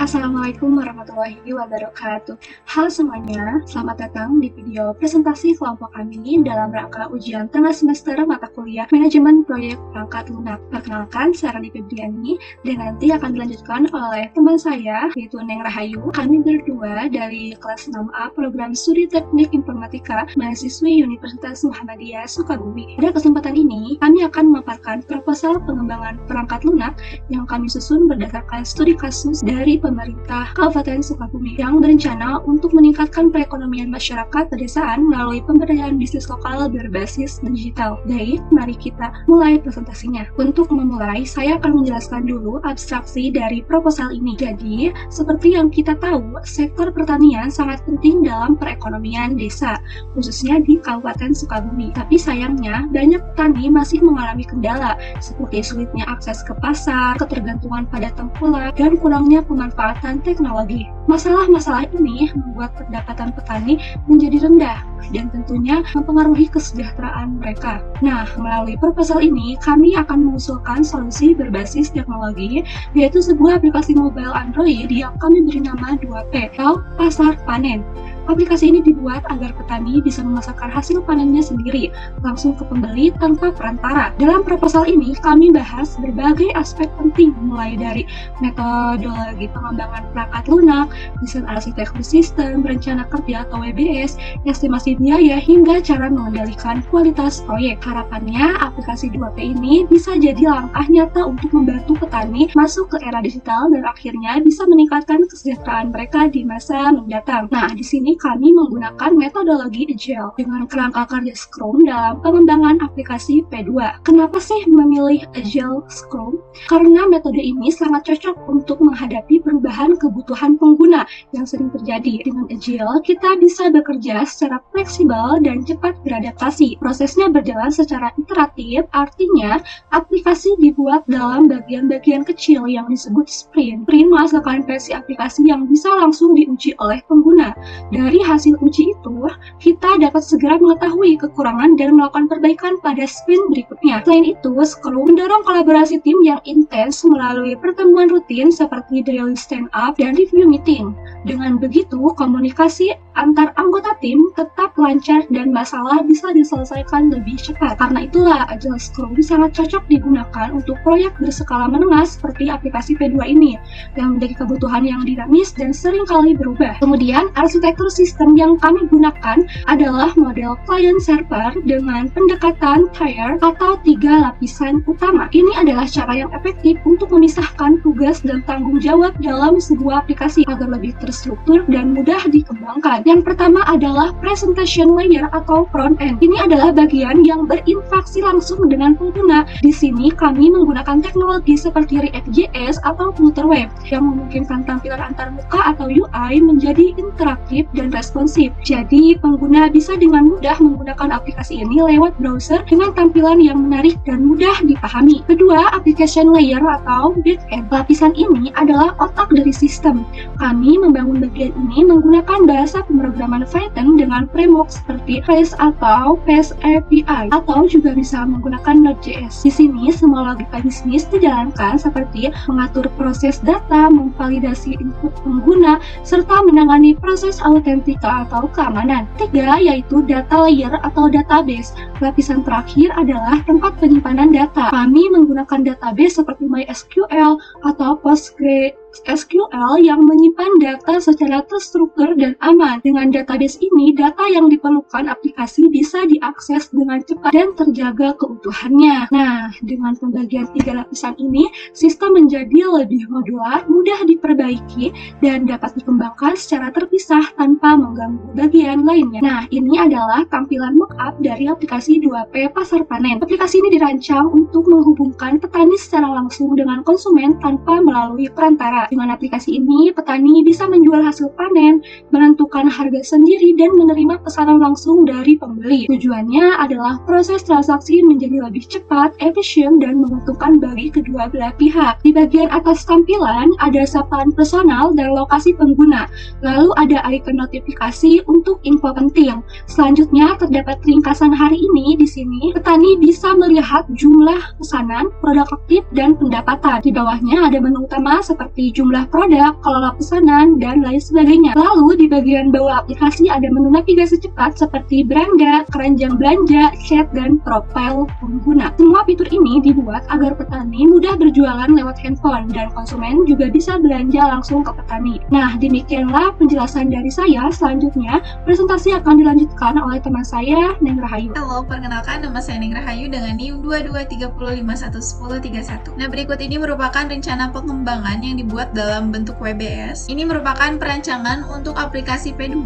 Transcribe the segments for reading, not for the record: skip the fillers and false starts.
Assalamualaikum warahmatullahi wabarakatuh. Halo semuanya, selamat datang di video presentasi kelompok kami dalam rangka ujian tengah semester mata kuliah Manajemen Proyek Perangkat Lunak. Perkenalkan, saya Rani Febriani dan nanti akan dilanjutkan oleh teman saya, yaitu Neng Rahayu. Kami berdua dari kelas 6A Program Studi Teknik Informatika mahasiswi Universitas Muhammadiyah Sukabumi. Pada kesempatan ini, kami akan memaparkan proposal pengembangan perangkat lunak yang kami susun berdasarkan studi kasus dari pemerintah Kabupaten Sukabumi yang berencana untuk meningkatkan perekonomian masyarakat pedesaan melalui pemberdayaan bisnis lokal berbasis digital. Baik, mari kita mulai presentasinya. Untuk memulai, saya akan menjelaskan dulu abstraksi dari proposal ini. Jadi, seperti yang kita tahu, sektor pertanian sangat penting dalam perekonomian desa, khususnya di Kabupaten Sukabumi. Tapi sayangnya, banyak petani masih mengalami kendala, seperti sulitnya akses ke pasar, ketergantungan pada tengkulak, dan kurangnya pemanfaatan teknologi. Masalah-masalah ini membuat pendapatan petani menjadi rendah dan tentunya mempengaruhi kesejahteraan mereka. Nah, melalui proposal ini, kami akan mengusulkan solusi berbasis teknologi, yaitu sebuah aplikasi mobile Android yang kami beri nama 2P atau Pasar Panen. Aplikasi ini dibuat agar petani bisa memasarkan hasil panennya sendiri, langsung ke pembeli tanpa perantara. Dalam proposal ini, kami bahas berbagai aspek penting, mulai dari metodologi pengembangan perangkat lunak, desain arsitektur sistem, rencana kerja atau WBS, estimasi biaya, hingga cara mengendalikan kualitas proyek. Harapannya, aplikasi 2P ini bisa jadi langkah nyata untuk membantu petani masuk ke era digital dan akhirnya bisa meningkatkan kesejahteraan mereka di masa mendatang. Nah, di sini kami menggunakan metodologi Agile dengan kerangka kerja Scrum dalam pengembangan aplikasi P2. Kenapa sih memilih Agile Scrum? Karena metode ini sangat cocok untuk menghadapi perubahan kebutuhan pengguna yang sering terjadi. Dengan Agile, kita bisa bekerja secara fleksibel dan cepat beradaptasi. Prosesnya berjalan secara iteratif, artinya aplikasi dibuat dalam bagian-bagian kecil yang disebut sprint. Sprint menghasilkan versi aplikasi yang bisa langsung diuji oleh pengguna. Dari hasil uji itu, kita dapat segera mengetahui kekurangan dan melakukan perbaikan pada sprint berikutnya. Selain itu, Scrum mendorong kolaborasi tim yang intens melalui pertemuan rutin seperti daily stand-up dan review meeting. Dengan begitu, komunikasi antar anggota tim tetap lancar dan masalah bisa diselesaikan lebih cepat. Karena itulah, Agile Scrum sangat cocok digunakan untuk proyek berskala menengah seperti aplikasi P2 ini, yang memiliki kebutuhan yang dinamis dan seringkali berubah. Kemudian, arsitektur sistem yang kami gunakan adalah model client server dengan pendekatan tier atau 3 lapisan utama. Ini adalah cara yang efektif untuk memisahkan tugas dan tanggung jawab dalam sebuah aplikasi agar lebih terstruktur dan mudah dikembangkan. Yang pertama adalah presentation layer atau front end. Ini adalah bagian yang berinteraksi langsung dengan pengguna. Di sini kami menggunakan teknologi seperti React.js atau Flutter Web yang memungkinkan tampilan antarmuka atau UI menjadi interaktif dan responsif. Jadi, pengguna bisa dengan mudah menggunakan aplikasi ini lewat browser dengan tampilan yang menarik dan mudah dipahami. Kedua, application layer atau backend. Lapisan ini adalah otak dari sistem. Kami membangun bagian ini menggunakan bahasa pemrograman Python dengan framework seperti Fast atau Fast API, atau juga bisa menggunakan Node.js. Di sini, semua logika bisnis dijalankan seperti mengatur proses data, memvalidasi input pengguna, serta menangani proses autentika atau keamanan. Tiga, yaitu data layer atau database. Lapisan terakhir adalah tempat penyimpanan data. Kami menggunakan database seperti MySQL atau PostgreSQL yang menyimpan data secara terstruktur dan aman. Dengan database ini, data yang diperlukan aplikasi bisa diakses dengan cepat dan terjaga keutuhannya. Nah, dengan pembagian 3 lapisan ini, sistem menjadi lebih modular, mudah diperbaiki, dan dapat dikembangkan secara terpisah tanpa mengganggu bagian lainnya. Nah, ini adalah tampilan mockup dari aplikasi 2P Pasar Panen. Aplikasi ini dirancang untuk menghubungkan petani secara langsung dengan konsumen tanpa melalui perantara. Dengan aplikasi ini, petani bisa menjual hasil panen, menentukan harga sendiri, dan menerima pesanan langsung dari pembeli. Tujuannya adalah proses transaksi menjadi lebih cepat, efisien, dan menguntungkan bagi kedua belah pihak. Di bagian atas tampilan, ada sapaan personal dan lokasi pengguna. Lalu ada icon notifikasi untuk info penting. Selanjutnya, terdapat ringkasan hari ini. Di sini, petani bisa melihat jumlah pesanan, produk aktif, dan pendapatan. Di bawahnya ada menu utama seperti jumlah produk, kelola pesanan, dan lain sebagainya. Lalu di bagian bawah aplikasi ada menu navigasi cepat seperti beranda, keranjang belanja, chat, dan profil pengguna. Semua fitur ini dibuat agar petani mudah berjualan lewat handphone dan konsumen juga bisa belanja langsung ke petani. Nah, demikianlah penjelasan dari saya. Selanjutnya, presentasi akan dilanjutkan oleh teman saya, Neng Rahayu. Halo, perkenalkan nama saya Neng Rahayu dengan NIM 2230511031. Nah, berikut ini merupakan rencana pengembangan yang dibuat dalam bentuk WBS. Ini merupakan perancangan untuk aplikasi P2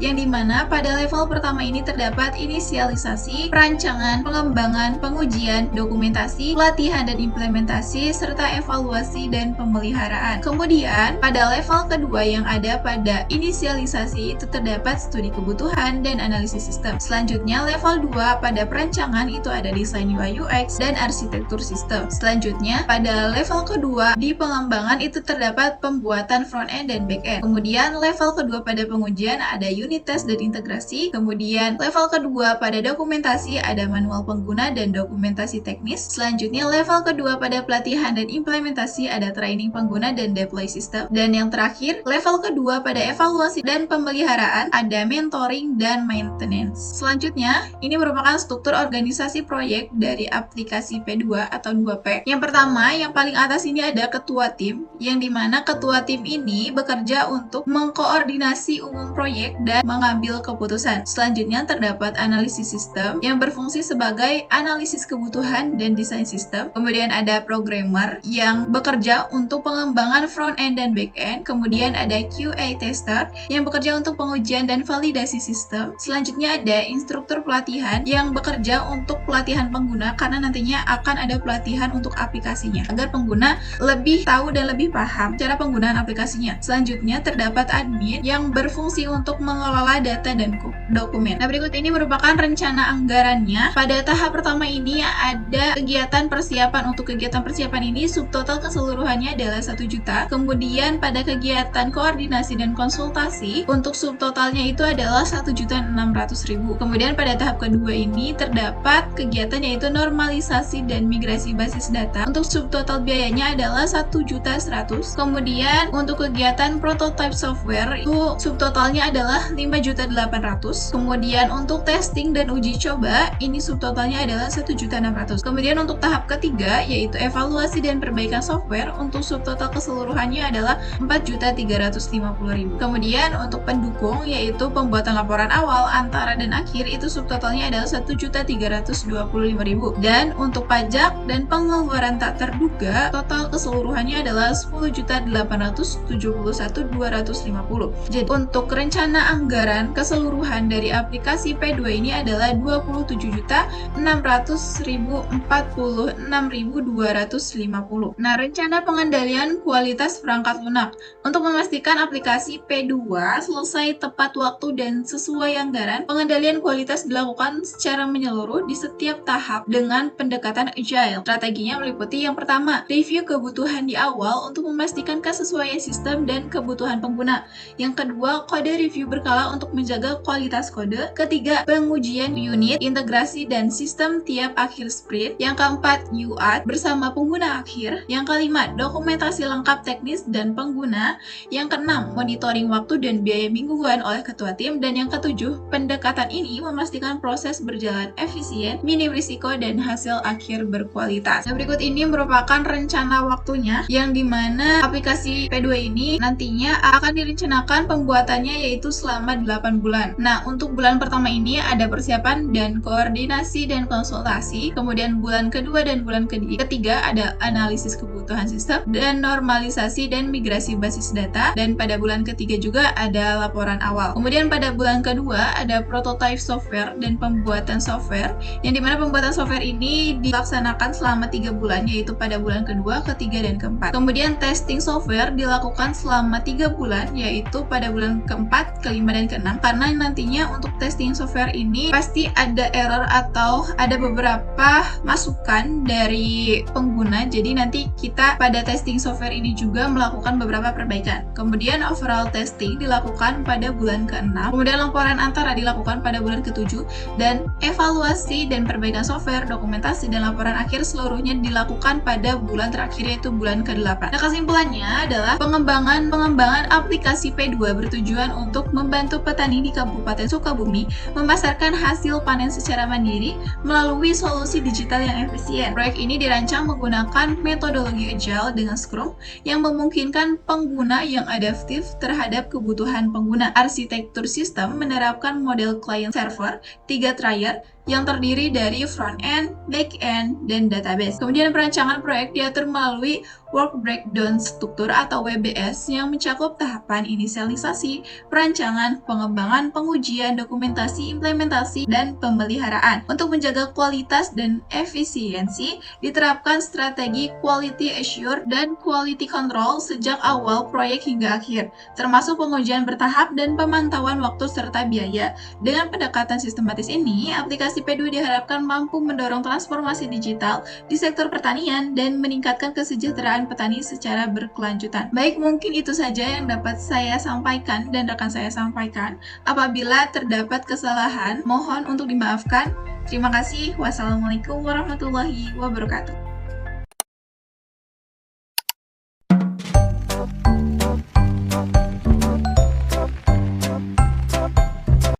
yang dimana pada level pertama ini terdapat inisialisasi, perancangan, pengembangan, pengujian, dokumentasi, pelatihan dan implementasi, serta evaluasi dan pemeliharaan. Kemudian, pada level kedua yang ada pada inisialisasi itu terdapat studi kebutuhan dan analisis sistem. Selanjutnya, level 2 pada perancangan itu ada desain UI UX dan arsitektur sistem. Selanjutnya, pada level kedua di pengembangan itu terdapat pembuatan front end dan back end. Kemudian level kedua pada pengujian ada unit test dan integrasi. Kemudian level kedua pada dokumentasi ada manual pengguna dan dokumentasi teknis. Selanjutnya level kedua pada pelatihan dan implementasi ada training pengguna dan deploy system. Dan yang terakhir, level kedua pada evaluasi dan pemeliharaan ada mentoring dan maintenance. Selanjutnya, ini merupakan struktur organisasi proyek dari aplikasi P2 atau 2P. Yang pertama, yang paling atas ini ada ketua tim, yang dimana ketua tim ini bekerja untuk mengkoordinasi umum proyek dan mengambil keputusan. Selanjutnya terdapat analisis sistem yang berfungsi sebagai analisis kebutuhan dan desain sistem. Kemudian ada programmer yang bekerja untuk pengembangan front end dan back end. Kemudian ada QA tester yang bekerja untuk pengujian dan validasi sistem. Selanjutnya ada instruktur pelatihan yang bekerja untuk pelatihan pengguna karena nantinya akan ada pelatihan untuk aplikasinya agar pengguna lebih tahu dan lebih paham cara penggunaan aplikasinya. Selanjutnya terdapat admin yang berfungsi untuk mengelola data dan dokumen. Nah, berikut ini merupakan rencana anggarannya. Pada tahap pertama ini ada kegiatan persiapan. Untuk kegiatan persiapan ini subtotal keseluruhannya adalah 1 juta. Kemudian pada kegiatan koordinasi dan konsultasi untuk subtotalnya itu adalah 1.600.000. Kemudian pada tahap kedua ini terdapat kegiatan yaitu normalisasi dan migrasi basis data. Untuk subtotal biayanya adalah 1.100.000. Kemudian untuk kegiatan prototype software itu subtotalnya adalah 5.800.000. Kemudian untuk testing dan uji coba ini subtotalnya adalah 1.600.000. Kemudian untuk tahap ketiga yaitu evaluasi dan perbaikan software untuk subtotal keseluruhannya adalah 4.350.000. Kemudian untuk pendukung yaitu pembuatan laporan awal, antara dan akhir itu subtotalnya adalah 1.325.000. Dan untuk pajak dan pengeluaran tak terduga total keseluruhannya adalah 10.871.250. Jadi untuk rencana anggaran keseluruhan dari aplikasi P2 ini adalah 27.600.046.250. Nah, rencana pengendalian kualitas perangkat lunak untuk memastikan aplikasi P2 selesai tepat waktu dan sesuai anggaran, pengendalian kualitas dilakukan secara menyeluruh di setiap tahap dengan pendekatan agile. Strateginya meliputi yang pertama, review kebutuhan di awal untuk memastikan kesesuaian sistem dan kebutuhan pengguna. Yang kedua, kode review berkala untuk menjaga kualitas kode. Ketiga, pengujian unit, integrasi, dan sistem tiap akhir sprint. Yang keempat, UAT bersama pengguna akhir. Yang kelima, dokumentasi lengkap teknis dan pengguna. Yang keenam, monitoring waktu dan biaya mingguan oleh ketua tim. Dan yang ketujuh, pendekatan ini memastikan proses berjalan efisien, minim risiko, dan hasil akhir berkualitas. Nah, berikut ini merupakan rencana waktunya yang dimana aplikasi P2 ini nantinya akan direncanakan pembuatannya yaitu selama 8 bulan. Nah, untuk bulan pertama ini ada persiapan dan koordinasi dan konsultasi. Kemudian bulan kedua dan bulan ketiga ada analisis kebutuhan sistem dan normalisasi dan migrasi basis data. Dan pada bulan ketiga juga ada laporan awal. Kemudian pada bulan kedua ada prototype software dan pembuatan software, yang dimana pembuatan software ini dilaksanakan selama 3 bulan, yaitu pada bulan kedua, ketiga, dan keempat. Kemudian testing software dilakukan selama 3 bulan, yaitu pada bulan keempat, kelima, dan keenam. Karena nantinya untuk testing software ini pasti ada error atau ada beberapa masukan dari pengguna, jadi nanti kita pada testing software ini juga melakukan beberapa perbaikan. Kemudian overall testing dilakukan pada bulan ke-6, kemudian laporan antara dilakukan pada bulan ke-7, dan evaluasi dan perbaikan software, dokumentasi, dan laporan akhir seluruhnya dilakukan pada bulan terakhir yaitu bulan ke-8. Nah, kesimpulan Kesimpulannya adalah pengembangan aplikasi P2 bertujuan untuk membantu petani di Kabupaten Sukabumi memasarkan hasil panen secara mandiri melalui solusi digital yang efisien. Proyek ini dirancang menggunakan metodologi Agile dengan Scrum yang memungkinkan pengguna yang adaptif terhadap kebutuhan pengguna. Arsitektur sistem menerapkan model client-server 3 tier yang terdiri dari front-end, back-end, dan database. Kemudian perancangan proyek diatur melalui Work Breakdown Struktur atau WBS yang mencakup tahapan inisialisasi, perancangan, pengembangan, pengujian, dokumentasi, implementasi, dan pemeliharaan. Untuk menjaga kualitas dan efisiensi, diterapkan strategi Quality Assure dan Quality Control sejak awal proyek hingga akhir, termasuk pengujian bertahap dan pemantauan waktu serta biaya. Dengan pendekatan sistematis ini, aplikasi P2 diharapkan mampu mendorong transformasi digital di sektor pertanian dan meningkatkan kesejahteraan petani secara berkelanjutan. Baik, mungkin itu saja yang dapat saya sampaikan dan rekan saya sampaikan. Apabila terdapat kesalahan, mohon untuk dimaafkan. Terima kasih. Wassalamualaikum warahmatullahi wabarakatuh.